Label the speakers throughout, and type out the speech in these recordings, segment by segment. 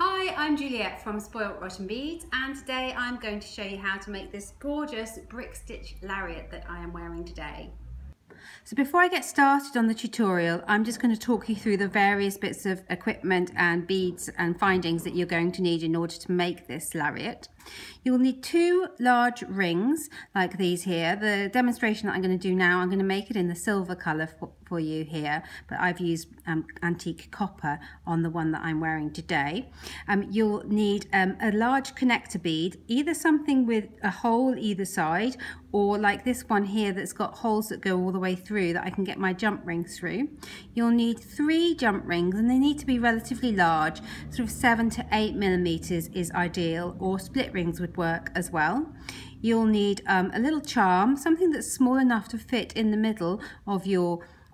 Speaker 1: Hi, I'm Juliet from Spoilt Rotten Beads, and today I'm going to show you how to make this gorgeous brick stitch lariat that I am wearing today. So before I get started on the tutorial, I'm just going to talk you through the various bits of equipment and beads and findings that you're going to need in order to make this lariat. You'll need two large rings like these here. The demonstration that I'm going to do now, I'm going to make it in the silver colour for you here, but I've used antique copper on the one that I'm wearing today. You'll need a large connector bead, either something with a hole either side, or like this one here that's got holes that go all the way through that I can get my jump rings through. You'll need 3 jump rings, and they need to be relatively large, sort of 7 to 8 millimeters is ideal, or split rings would work as well. You'll need a little charm, something that's small enough to fit in the middle of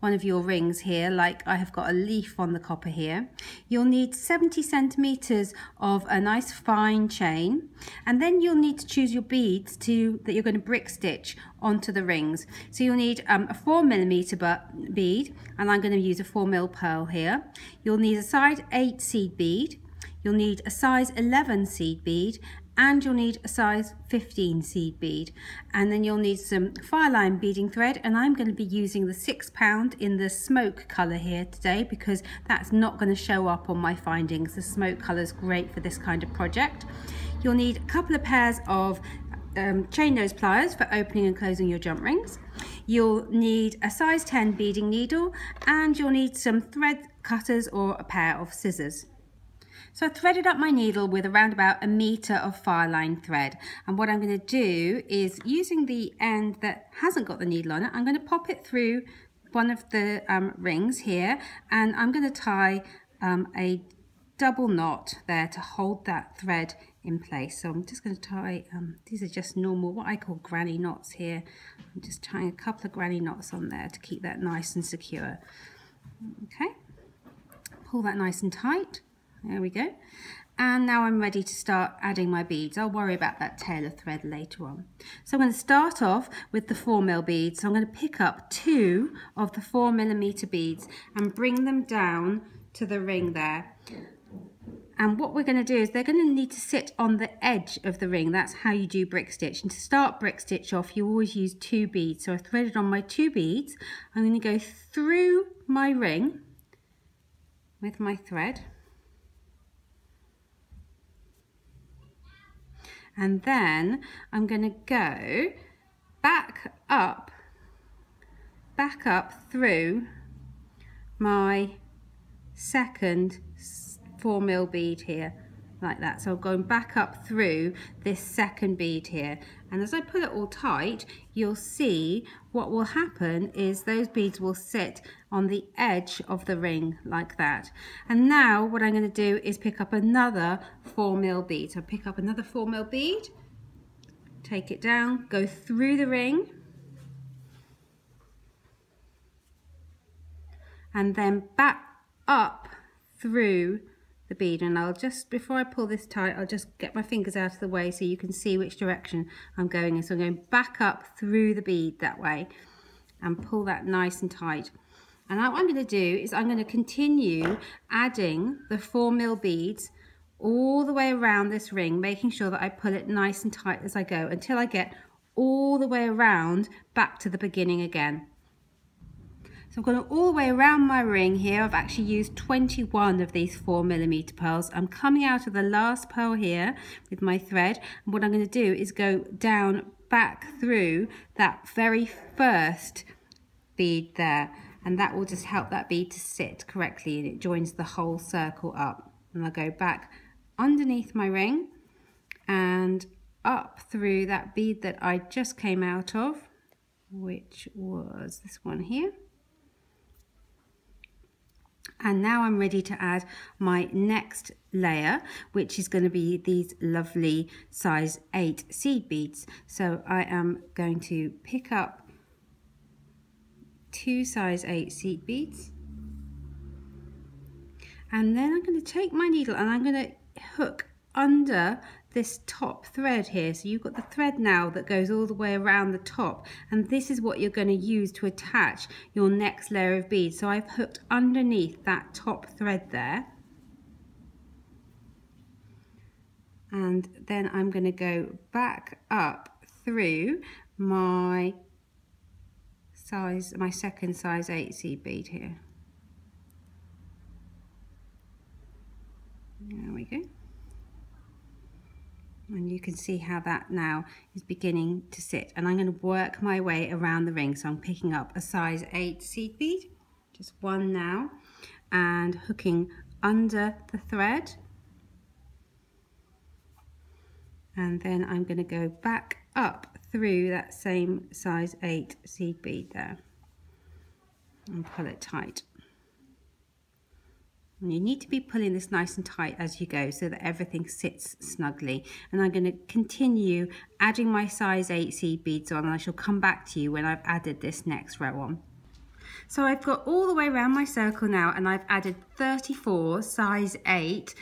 Speaker 1: one of your rings here, like I have got a leaf on the copper here. You'll need 70 centimeters of a nice fine chain, and then you'll need to choose your beads that you're going to brick stitch onto the rings. So you'll need a 4mm bead, and I'm going to use a 4mm pearl here. You'll need a size 8 seed bead. You'll need a size 11 seed bead, and you'll need a size 15 seed bead, and then you'll need some Fireline beading thread, and I'm going to be using the 6 pound in the smoke colour here today because that's not going to show up on my findings. The smoke colour is great for this kind of project. You'll need a couple of pairs of chain nose pliers for opening and closing your jump rings. You'll need a size 10 beading needle, and you'll need some thread cutters or a pair of scissors. So I threaded up my needle with around about 1 meter of Fireline thread, and what I'm going to do is, using the end that hasn't got the needle on it, I'm going to pop it through one of the rings here, and I'm going to tie a double knot there to hold that thread in place. So I'm just going to tie, these are just normal, what I call granny knots here. I'm just tying a couple of granny knots on there to keep that nice and secure. Okay, pull that nice and tight. There we go. And now I'm ready to start adding my beads. I'll worry about that tail of thread later on. So I'm going to start off with the 4mm beads. So I'm going to pick up 2 of the 4mm beads and bring them down to the ring there. And what we're going to do is they're going to need to sit on the edge of the ring. That's how you do brick stitch. And to start brick stitch off, you always use 2 beads. So I threaded on my 2 beads. I'm going to go through my ring with my thread. And then I'm going to go back up through my second 4mm bead here, like that. So I'm going back up through this second bead here, and as I pull it all tight, you'll see what will happen is those beads will sit on the edge of the ring like that. And now what I'm going to do is pick up another 4mm bead. So pick up another 4mm bead, take it down, go through the ring, and then back up through the bead. And I'll just, before I pull this tight, I'll just get my fingers out of the way so you can see which direction I'm going in. So I'm going back up through the bead that way and pull that nice and tight. And now what I'm going to do is I'm going to continue adding the 4mm beads all the way around this ring, making sure that I pull it nice and tight as I go until I get all the way around back to the beginning again. So I've gone all the way around my ring here. I've actually used 21 of these 4mm pearls. I'm coming out of the last pearl here with my thread, and what I'm going to do is go down back through that very first bead there, and that will just help that bead to sit correctly, and it joins the whole circle up. And I'll go back underneath my ring and up through that bead that I just came out of, which was this one here. And now I'm ready to add my next layer, which is going to be these lovely size 8 seed beads. So I am going to pick up 2 size 8 seed beads, and then I'm going to take my needle and I'm going to hook under this top thread here. So you've got the thread now that goes all the way around the top, and this is what you're going to use to attach your next layer of beads. So I've hooked underneath that top thread there, and then I'm going to go back up through my second size 8 seed bead here. There we go. And you can see how that now is beginning to sit, and I'm going to work my way around the ring. So I'm picking up a size 8 seed bead, just one now, and hooking under the thread, and then I'm going to go back up through that same size 8 seed bead there and pull it tight. And you need to be pulling this nice and tight as you go so that everything sits snugly. And I'm going to continue adding my size 8 seed beads on, and I shall come back to you when I've added this next row on. So I've got all the way around my circle now, and I've added 34 size 8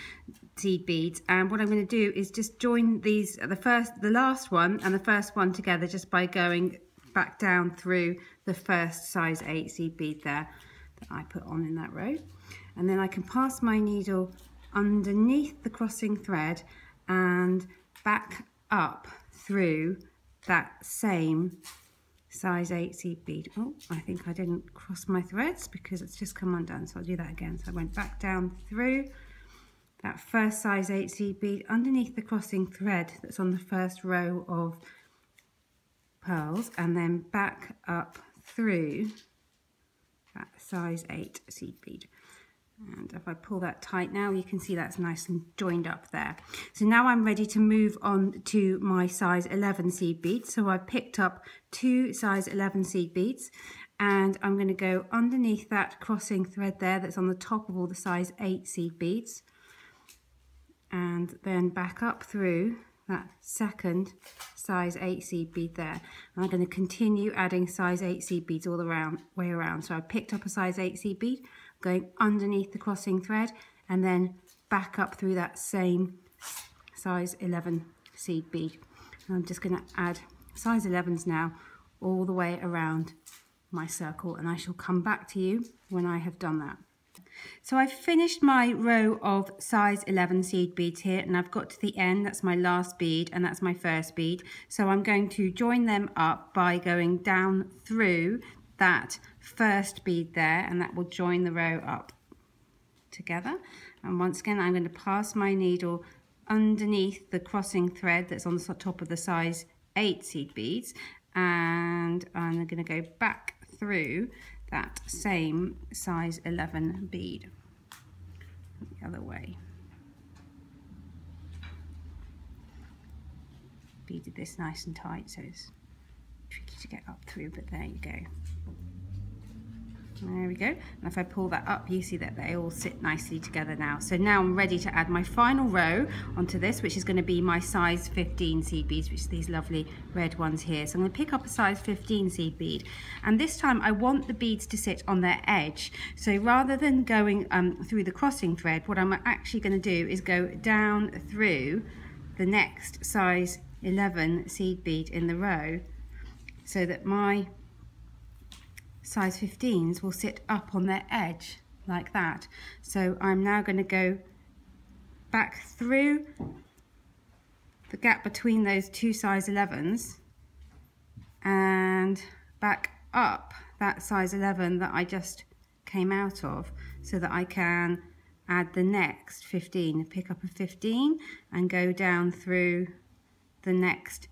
Speaker 1: seed beads, and what I'm going to do is just join these, the last one and the first one together, just by going back down through the first size 8 seed bead there that I put on in that row. And then I can pass my needle underneath the crossing thread and back up through that same size 8 seed bead. Oh, I think I didn't cross my threads because it's just come undone, so I'll do that again. So I went back down through that first size 8 seed bead underneath the crossing thread that's on the first row of pearls, and then back up through that size 8 seed bead. And if I pull that tight now, you can see that's nice and joined up there. So now I'm ready to move on to my size 11 seed beads. So I've picked up 2 size 11 seed beads, and I'm going to go underneath that crossing thread there that's on the top of all the size 8 seed beads, and then back up through that second size 8 seed bead there. And I'm going to continue adding size 8 seed beads all the way around. So I picked up a size 8 seed bead, going underneath the crossing thread, and then back up through that same size 11 seed bead. And I'm just going to add size 11s now all the way around my circle, and I shall come back to you when I have done that. So I've finished my row of size 11 seed beads here, and I've got to the end. That's my last bead, and that's my first bead. So I'm going to join them up by going down through that first bead there, and that will join the row up together. And once again, I'm going to pass my needle underneath the crossing thread that's on the top of the size 8 seed beads, and I'm going to go back through that same size 11 bead the other way. Beaded this nice and tight, so it's tricky to get up through, but there you go. There we go. And if I pull that up, you see that they all sit nicely together now. So now I'm ready to add my final row onto this, which is going to be my size 15 seed beads, which are these lovely red ones here. So I'm going to pick up a size 15 seed bead, and this time I want the beads to sit on their edge. So rather than going through the crossing thread, what I'm actually going to do is go down through the next size 11 seed bead in the row, so that my size 15s will sit up on their edge like that. So I'm now going to go back through the gap between those 2 size 11s and back up that size 11 that I just came out of, so that I can add the next 15. Pick up a 15 and go down through the next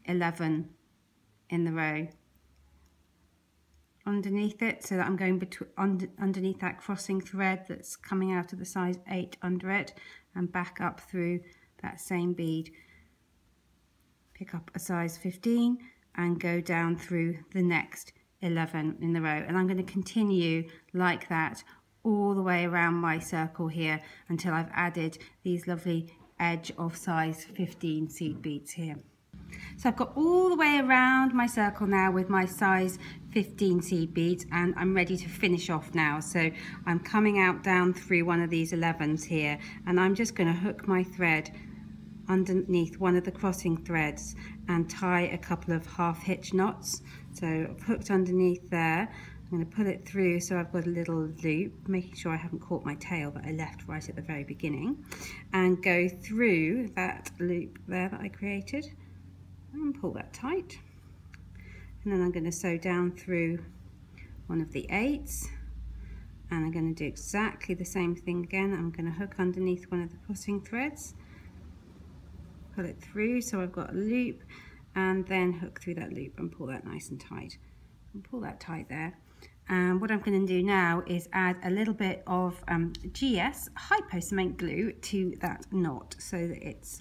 Speaker 1: 11 in the row underneath it, so that I'm going underneath that crossing thread that's coming out of the size 8 under it, and back up through that same bead. Pick up a size 15 and go down through the next 11 in the row, and I'm going to continue like that all the way around my circle here until I've added these lovely edge of size 15 seed beads here. So I've got all the way around my circle now with my size 15 seed beads, and I'm ready to finish off now. So I'm coming out down through one of these 11s here, and I'm just going to hook my thread underneath one of the crossing threads and tie a couple of half hitch knots. So I've hooked underneath there, I'm going to pull it through so I've got a little loop, making sure I haven't caught my tail that I left right at the very beginning, and go through that loop there that I created and pull that tight. And then I'm going to sew down through one of the 8s, and I'm going to do exactly the same thing again. I'm going to hook underneath one of the crossing threads, pull it through so I've got a loop, and then hook through that loop and pull that nice and tight, and pull that tight there. And what I'm going to do now is add a little bit of GS Hypo Cement glue to that knot so that it's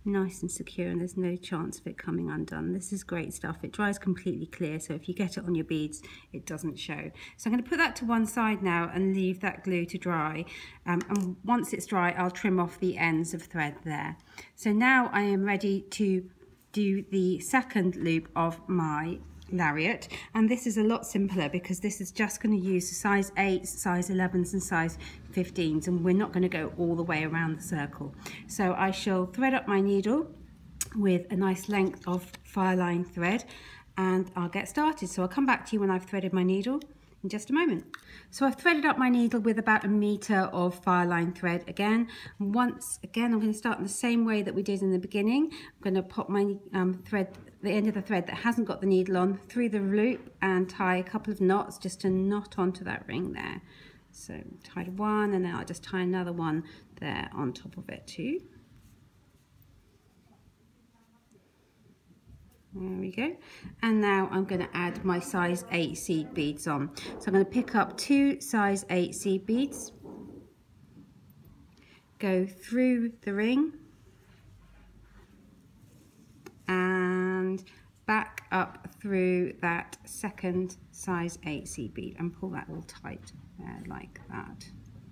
Speaker 1: nice and secure and there's no chance of it coming undone. This is great stuff. It dries completely clear, so if you get it on your beads it doesn't show. So I'm going to put that to one side now and leave that glue to dry, and once it's dry I'll trim off the ends of thread there. So now I am ready to do the second loop of my lariat, and this is a lot simpler because this is just going to use the size 8s, size 11s and size 15s, and we're not going to go all the way around the circle. So I shall thread up my needle with a nice length of Fireline thread and I'll get started. So I'll come back to you when I've threaded my needle in just a moment. So I've threaded up my needle with about 1 meter of Fireline thread again. Once again, I'm going to start in the same way that we did in the beginning. I'm going to pop my thread, the end of the thread that hasn't got the needle on, through the loop and tie a couple of knots just to knot onto that ring there. So tied one, and then I'll just tie another one there on top of it too. There we go. And now I'm going to add my size 8 seed beads on. So I'm going to pick up 2 size 8 seed beads, go through the ring and back up through that second size 8 seed bead and pull that all tight there like that.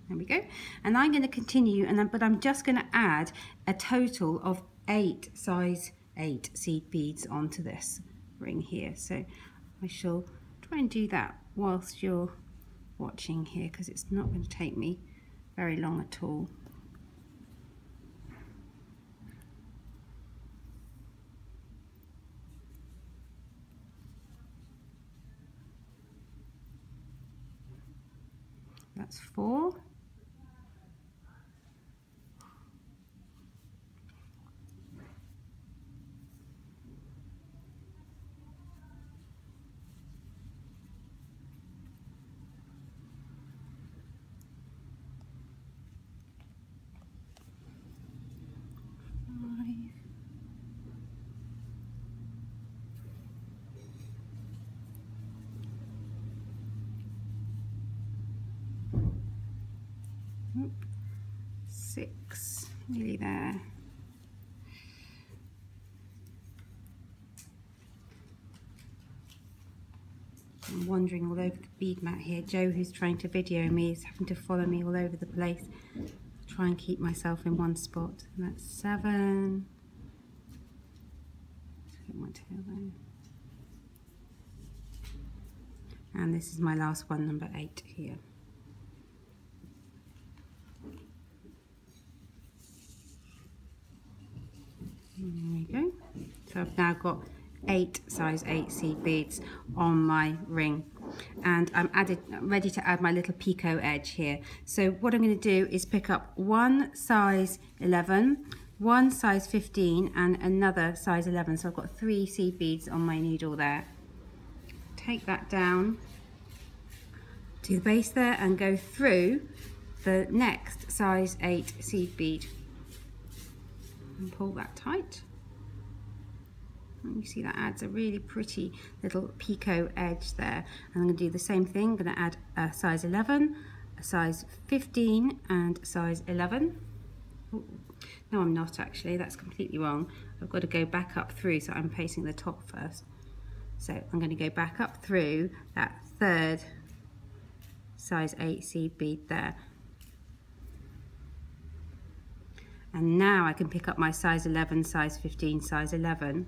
Speaker 1: There we go. And I'm going to continue, but I'm just going to add a total of 8 size 8 seed beads onto this ring here. So I shall try and do that whilst you're watching here, because it's not going to take me very long at all. That's 4. Oop, 6, nearly there. I'm wandering all over the bead mat here. Joe, who's trying to video me, is having to follow me all over the place. Try and keep myself in one spot. And that's 7. Put my tail there. And this is my last one, number 8 here. There we go. So I've now got 8 size 8 seed beads on my ring, and I'm ready to add my little picot edge here. So what I'm going to do is pick up 1 size 11, 1 size 15 and another size 11. So I've got 3 seed beads on my needle there. Take that down to the base there and go through the next size 8 seed bead and pull that tight. And you see that adds a really pretty little picot edge there. And I'm going to do the same thing. I'm going to add a size 11, a size 15 and a size 11. Ooh. No, I'm not actually, that's completely wrong. I've got to go back up through, so I'm facing the top first. So I'm going to go back up through that third size 8 seed bead there. And now I can pick up my size 11, size 15, size 11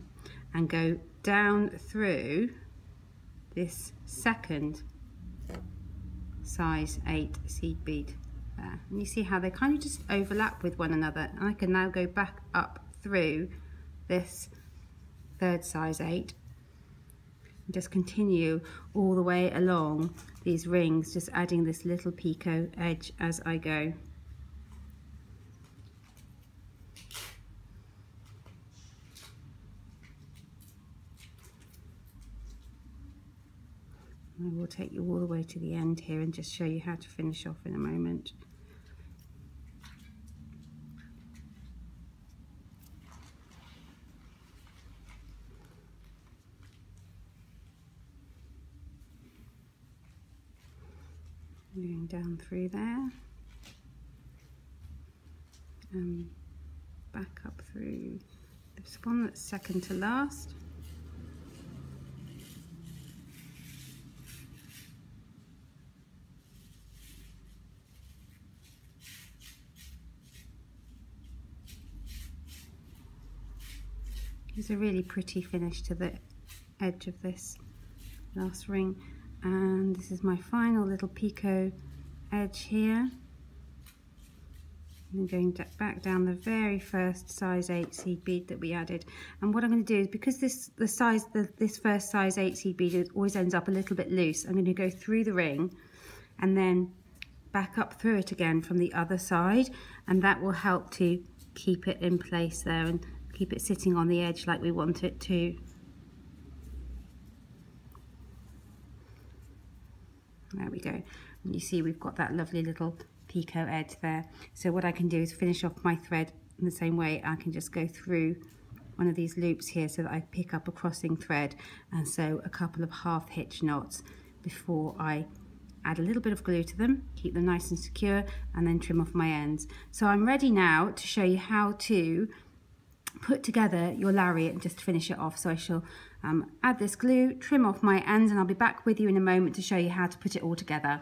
Speaker 1: and go down through this second size 8 seed bead there. And you see how they kind of just overlap with one another. And I can now go back up through this third size 8, Just continue all the way along these rings, just adding this little picot edge as I go. I will take you all the way to the end here and just show you how to finish off in a moment. Going down through there and back up through this one that's second to last. It's a really pretty finish to the edge of this last ring, and this is my final little picot edge here. I'm going back down the very first size 8 seed bead that we added, and what I'm going to do is, because this first size 8 seed bead always ends up a little bit loose, I'm going to go through the ring and then back up through it again from the other side, and that will help to keep it in place there and keep it sitting on the edge like we want it to. There we go. And you see we've got that lovely little picot edge there. So what I can do is finish off my thread in the same way. I can just go through one of these loops here so that I pick up a crossing thread and sew a couple of half hitch knots before I add a little bit of glue to them, keep them nice and secure, and then trim off my ends. So I'm ready now to show you how to put together your lariat and just finish it off. So I shall add this glue, trim off my ends, and I'll be back with you in a moment to show you how to put it all together.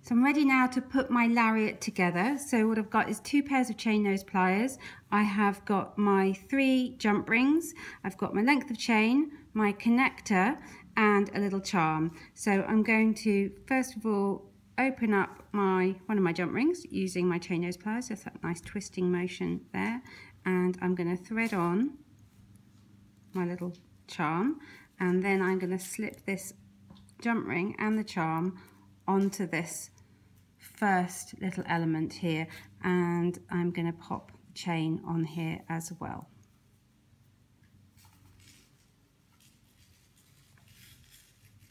Speaker 1: So I'm ready now to put my lariat together. So what I've got is 2 pairs of chain nose pliers. I have got my 3 jump rings. I've got my length of chain, my connector, and a little charm. So I'm going to first of all open up one of my jump rings using my chain nose pliers, just that nice twisting motion there. And I'm going to thread on my little charm, and then I'm going to slip this jump ring and the charm onto this first little element here, and I'm going to pop the chain on here as well.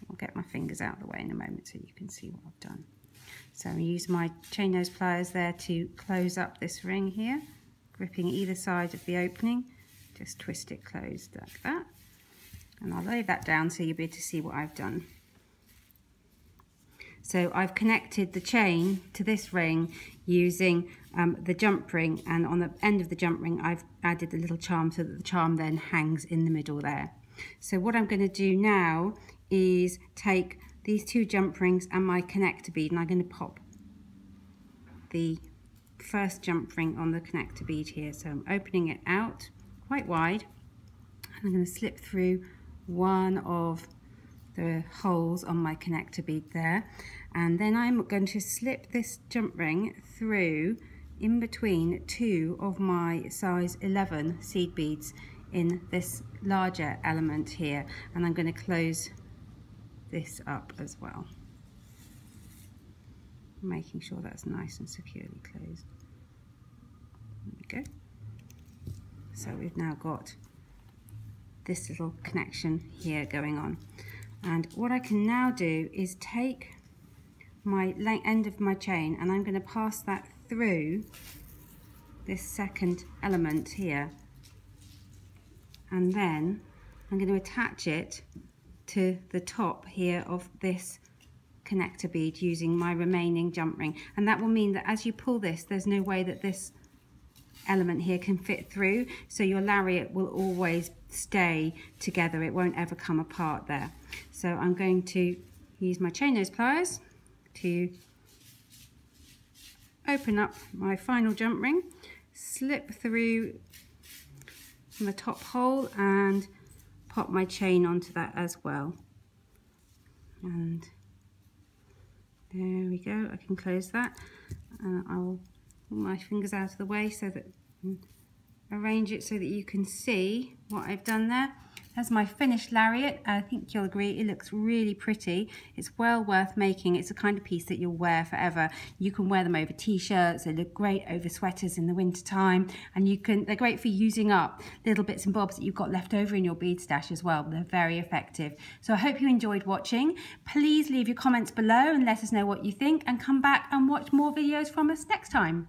Speaker 1: I'll get my fingers out of the way in a moment so you can see what I've done. So I use my chain nose pliers there to close up this ring here, gripping either side of the opening. Just twist it closed like that, and I'll lay that down so you'll be able to see what I've done. So I've connected the chain to this ring using the jump ring, and on the end of the jump ring I've added the little charm so that the charm then hangs in the middle there. So what I'm going to do now is take these 2 jump rings and my connector bead, and I'm going to pop the first jump ring on the connector bead here. So I'm opening it out quite wide, and I'm going to slip through one of the holes on my connector bead there, and then I'm going to slip this jump ring through in between 2 of my size 11 seed beads in this larger element here, and I'm going to close this up as well, making sure that's nice and securely closed. There we go. So we've now got this little connection here going on, and what I can now do is take my end of my chain and I'm going to pass that through this second element here, and then I'm going to attach it to the top here of this connector bead using my remaining jump ring, and that will mean that as you pull this, there's no way that this element here can fit through, so your lariat will always stay together, it won't ever come apart there. So I'm going to use my chain nose pliers to open up my final jump ring, slip through from the top hole and pop my chain onto that as well, and there we go. I can close that, and I'll pull my fingers out of the way so that arrange it so that you can see what I've done there. That's my finished lariat. I think you'll agree it looks really pretty. It's well worth making. It's the kind of piece that you'll wear forever. You can wear them over t-shirts. They look great over sweaters in the winter time, and they're great for using up little bits and bobs that you've got left over in your bead stash as well. They're very effective. So I hope you enjoyed watching. Please leave your comments below and let us know what you think, and come back and watch more videos from us next time.